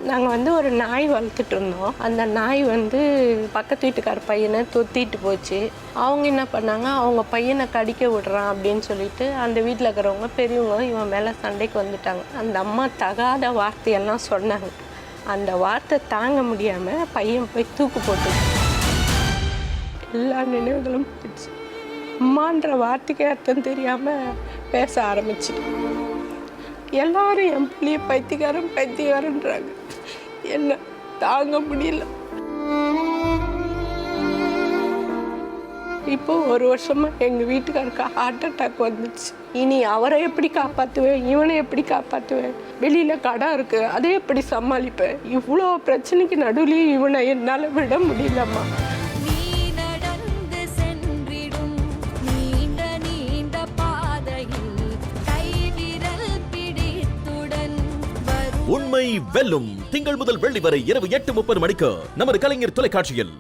நாங்கள் ஒரு நாய் வளர்த்துட்டு இருந்தோம். அந்த நாய் பக்கத்து வீட்டுக்கார பையனை தொத்திட்டு போச்சு. அவங்க என்ன பண்ணாங்க, அவங்க பையனை கடிக்க விடுறான் அப்படின்னு சொல்லிட்டு அந்த வீட்டில் இருக்கிறவங்க பெரியவங்க இவன் மேலே சண்டைக்கு வந்துட்டாங்க. அந்த அம்மா தகாத வார்த்தையெல்லாம் சொன்னாங்க. அந்த வார்த்தை தாங்க முடியாமல் பையன் போய் தூக்கு போட்டு எல்லா நினைவுகளும் போச்சு. அம்மான்ற வார்த்தைக்கு அர்த்தம் தெரியாமல் பேச ஆரம்பிச்சு. எல்லாரும் என் பிள்ளைய பைத்தியக்காரன்றாங்க. என்ன தாங்க முடியல. இப்போ 1 வருஷமா எங்கள் வீட்டுக்காருக்கு ஹார்ட் அட்டாக் வந்துச்சு. இனி அவரை எப்படி காப்பாற்றுவேன், இவனை எப்படி காப்பாற்றுவேன், வெளியில் கடை இருக்குது அதை எப்படி சமாளிப்பேன், இவ்வளோ பிரச்சனைக்கு நடுவுலையும் இவனை என்னால் விட முடியலம்மா. உண்மை வெல்லும். திங்கள் முதல் வெள்ளி வரை இரவு 8:30 மணிக்கு நமது கலைஞர் தொலைக்காட்சியில்.